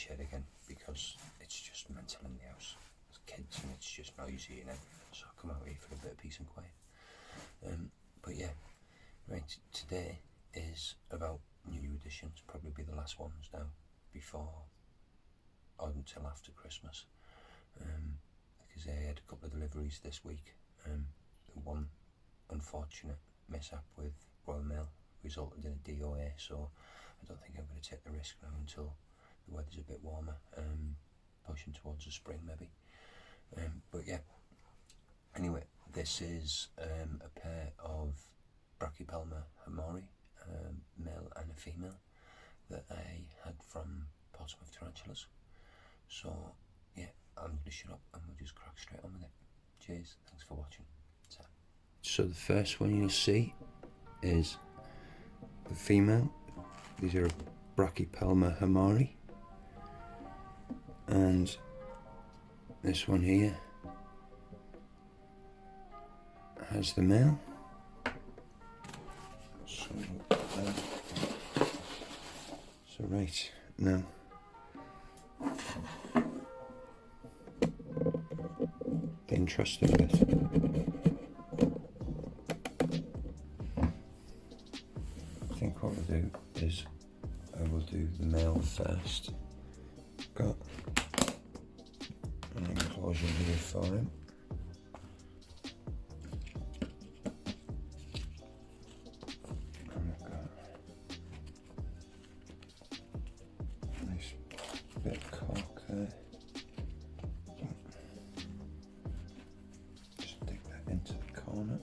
shed again because it's just mental in the house. There's kids and it's just noisy and everything, so I come out here for a bit of peace and quiet. But yeah, right, today is about new editions, probably be the last ones now before or until after Christmas, because I had a couple of deliveries this week. The one unfortunate mishap with Royal Mail resulted in a DOA, so I don't think I'm going to take the risk now until the weather's a bit warmer, pushing towards the spring maybe. But yeah, anyway, this is a pair of Brachypelma hamorii, male and a female, that I had from Portsmouth Tarantulas. So yeah, I'm going to shut up and we'll just crack straight on with it. Cheers, thanks for watching. So the first one you'll see is the female. These are Brachypelma hamorii, and this one here has the male. So right now, the interesting bit. I think what we'll do is I will do the male first. Got an enclosure here for him. And I've got a nice bit of cork there. Just dig that into the corner.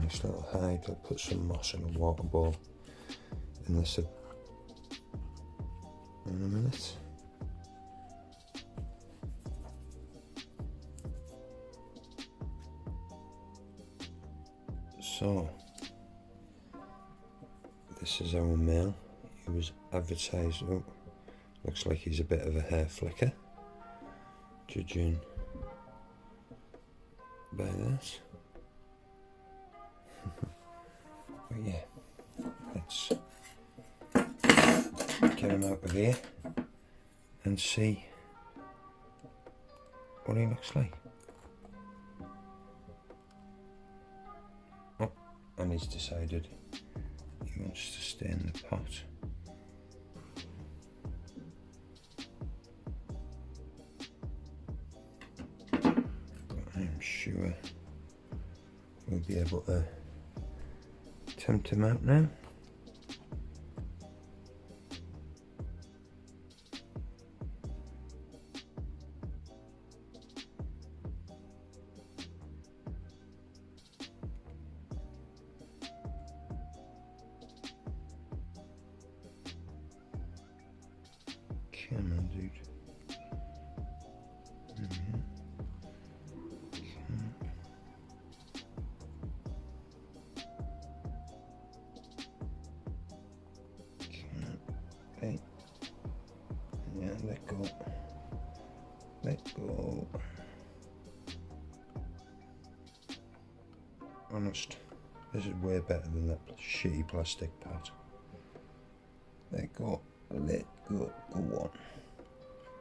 Nice little hide. I'll put some moss in a water bowl in this in a minute. So this is our male. He was advertised. Oh, looks like he's a bit of a hair flicker, judging by that. But yeah, let's get him out of here and see what he looks like. Oh, and he's decided he wants to stay in the pot. But I'm sure we'll be able to tempt him out now. Come on, dude. Hey. Yeah, let go. Let go. Honest, this is way better than that shitty plastic pot. Let go. Let go. Go on.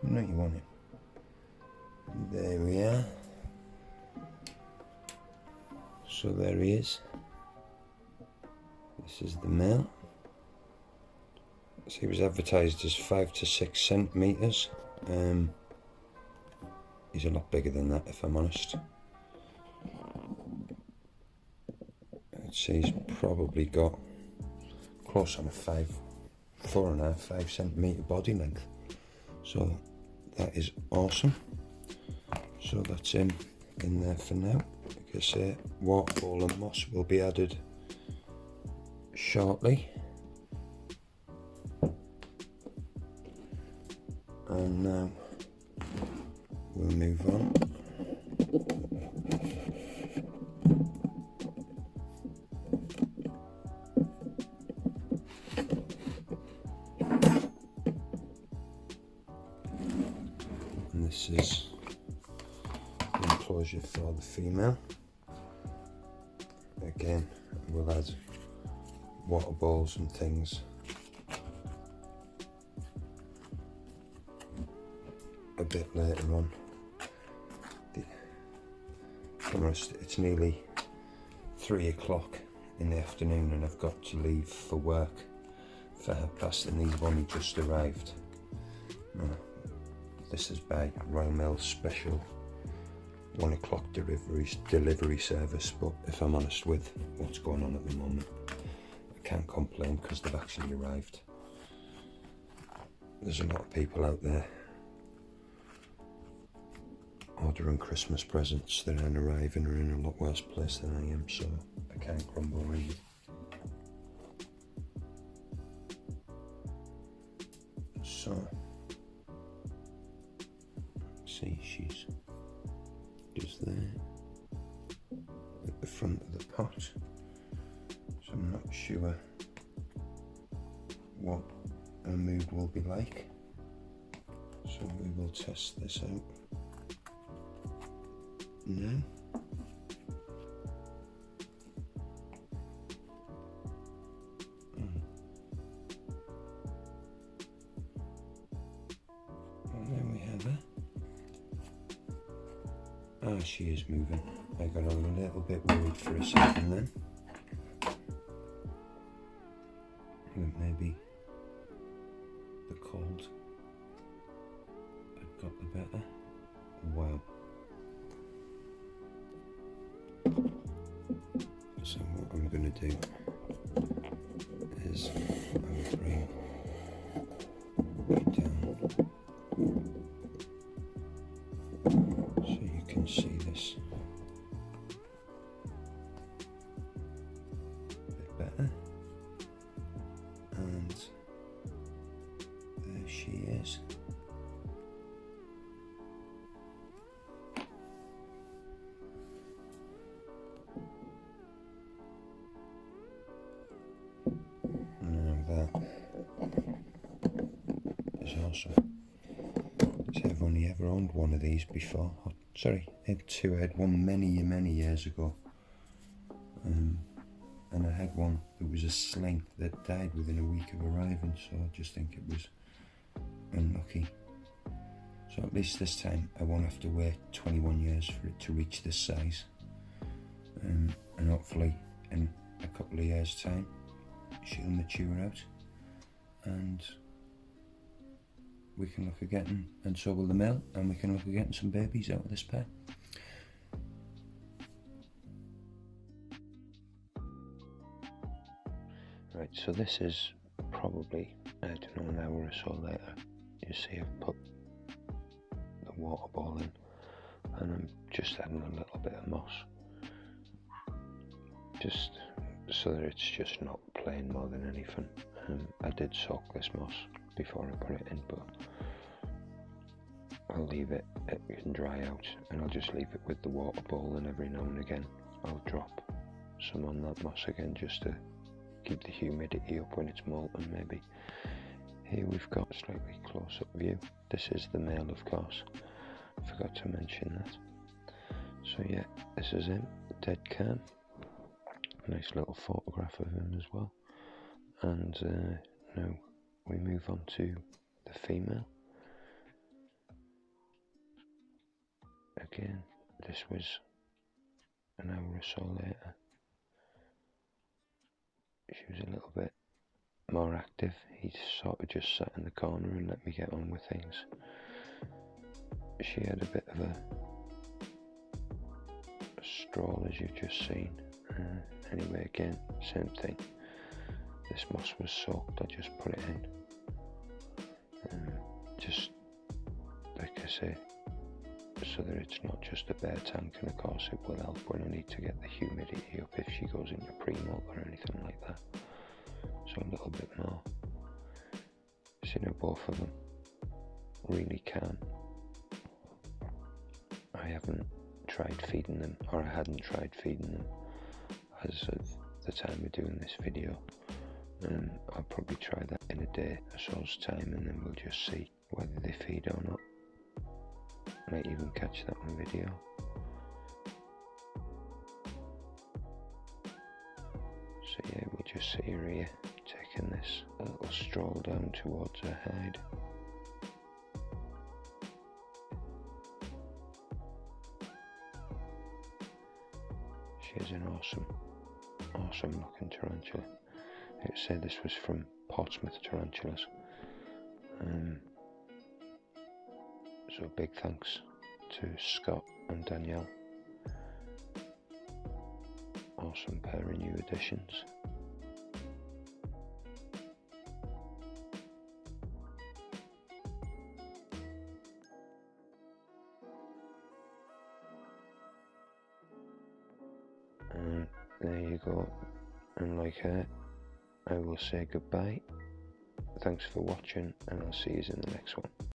You know you want it. There we are. So there he is. This is the male. So he was advertised as 5 to 6 centimetres. He's a lot bigger than that, if I'm honest. I'd say he's probably got close on a 4.5, 5 centimetre body length. So that is awesome. So that's him in there for now. Like I say, water bowl and moss will be added shortly. And now we'll move on. And this is the enclosure for the female. Again, we'll add water bowls and things a bit later on. It's nearly 3 o'clock in the afternoon and I've got to leave for work for 1:30 and these have only just arrived. This is by Royal Mail special 1 o'clock delivery service, but if I'm honest with what's going on at the moment, I can't complain because they've actually arrived. There's a lot of people out there ordering Christmas presents that aren't arriving or in a lot worse place than I am, so I can't grumble really. So, see, she's just there at the front of the pot, so I'm not sure what her mood will be like, so we will test this out now. Ah, she is moving. I got a little bit worried for a second then. That maybe the cold had got the better. Wow. So what I'm going to do is I will bring it down. See this a bit better, and there she is. Now that is awesome. So I've only ever owned one of these before. Sorry, I had one many years ago, and I had one that was a sling that died within a week of arriving, so I just think it was unlucky. So at least this time I won't have to wait 21 years for it to reach this size, and hopefully in a couple of years time she'll mature out and we can look at getting, and so will the male, and we can look at getting some babies out of this pair. Right, so this is probably, I don't know, an hour or so later. You see I've put the water ball in and I'm just adding a little bit of moss, just so that it's just not plain more than anything. I did soak this moss before I put it in, but I'll leave it can dry out, and I'll just leave it with the water bowl, and every now and again I'll drop some on that moss again just to keep the humidity up when it's molten maybe. Here we've got a slightly close-up view. This is the male, of course, forgot to mention that. So yeah, this is him, dead calm. Nice little photograph of him as well. And now we move on to the female. Again, this was an hour or so later. She was a little bit more active. He sort of just sat in the corner and let me get on with things. She had a bit of a stroll, as you've just seen. Anyway, again, same thing. This moss was soaked, I just put it in. Just, like I say, so that it's not just a bare tank, and of course it will help when I need to get the humidity up if she goes into pre-molt or anything like that. So a little bit more. So now both of them really calm. I haven't tried feeding them, or I hadn't tried feeding them as of the time of doing this video. I'll probably try that in a day or so's time, and then we'll just see whether they feed or not. Might even catch that on video. So yeah, we'll just see her here taking this little stroll down towards her hide. She's an awesome looking tarantula. I would say this was from Portsmouth Tarantulas. So big thanks to Scott and Danielle. Awesome pair of new additions. And there you go. And like her, I will say goodbye. Thanks for watching, and I'll see you in the next one.